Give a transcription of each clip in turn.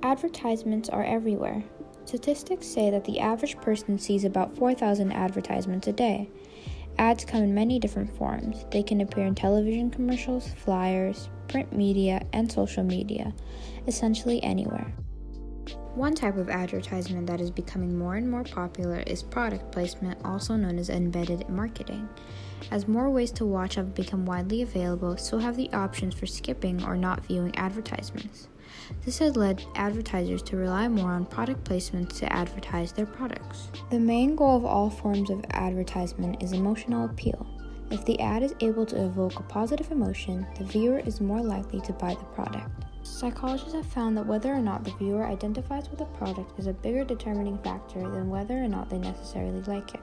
Advertisements are everywhere. Statistics say that the average person sees about 4,000 advertisements a day. Ads come in many different forms. They can appear in television commercials, flyers, print media, and social media, essentially anywhere. One type of advertisement that is becoming more and more popular is product placement, also known as embedded marketing. As more ways to watch have become widely available, so have the options for skipping or not viewing advertisements. This has led advertisers to rely more on product placements to advertise their products. The main goal of all forms of advertisement is emotional appeal. If the ad is able to evoke a positive emotion, the viewer is more likely to buy the product. Psychologists have found that whether or not the viewer identifies with a product is a bigger determining factor than whether or not they necessarily like it.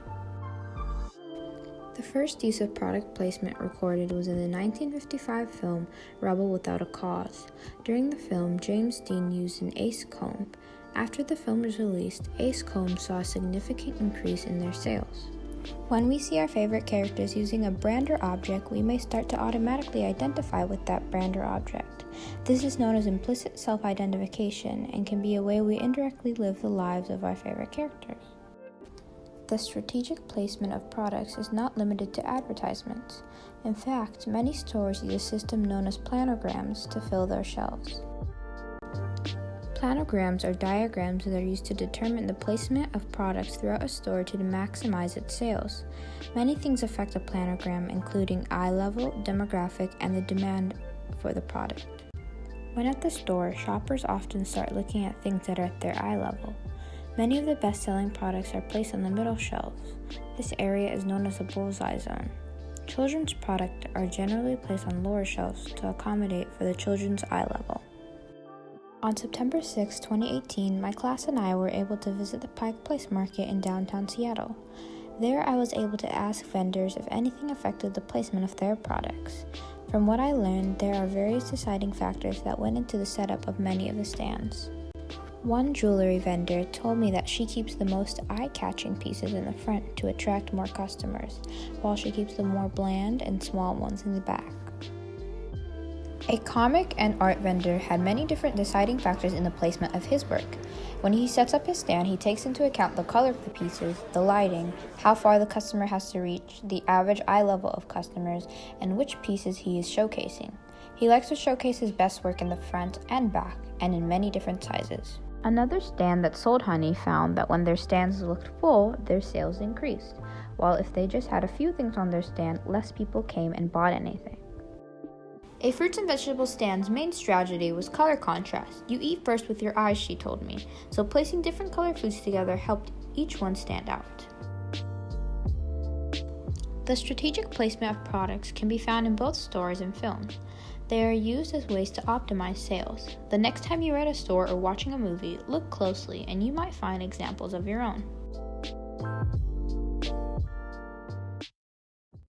The first use of product placement recorded was in the 1955 film Rebel Without a Cause. During the film, James Dean used an Ace comb. After the film was released, Ace combs saw a significant increase in their sales. When we see our favorite characters using a brand or object, we may start to automatically identify with that brand or object. This is known as implicit self-identification and can be a way we indirectly live the lives of our favorite characters. The strategic placement of products is not limited to advertisements. In fact, many stores use a system known as planograms to fill their shelves. Planograms are diagrams that are used to determine the placement of products throughout a store to maximize its sales. Many things affect a planogram, including eye level, demographic, and the demand for the product. When at the store, shoppers often start looking at things that are at their eye level. Many of the best-selling products are placed on the middle shelves. This area is known as the bullseye zone. Children's products are generally placed on lower shelves to accommodate for the children's eye level. On September 6, 2018, my class and I were able to visit the Pike Place Market in downtown Seattle. There, I was able to ask vendors if anything affected the placement of their products. From what I learned, there are various deciding factors that went into the setup of many of the stands. One jewelry vendor told me that she keeps the most eye-catching pieces in the front to attract more customers, while she keeps the more bland and small ones in the back. A comic and art vendor had many different deciding factors in the placement of his work. When he sets up his stand, he takes into account the color of the pieces, the lighting, how far the customer has to reach, the average eye level of customers, and which pieces he is showcasing. He likes to showcase his best work in the front and back, and in many different sizes. Another stand that sold honey found that when their stands looked full, their sales increased, while if they just had a few things on their stand, less people came and bought anything. A fruits and vegetables stand's main strategy was color contrast. You eat first with your eyes, she told me, so placing different colored foods together helped each one stand out. The strategic placement of products can be found in both stores and films. They are used as ways to optimize sales. The next time you're at a store or watching a movie, look closely and you might find examples of your own.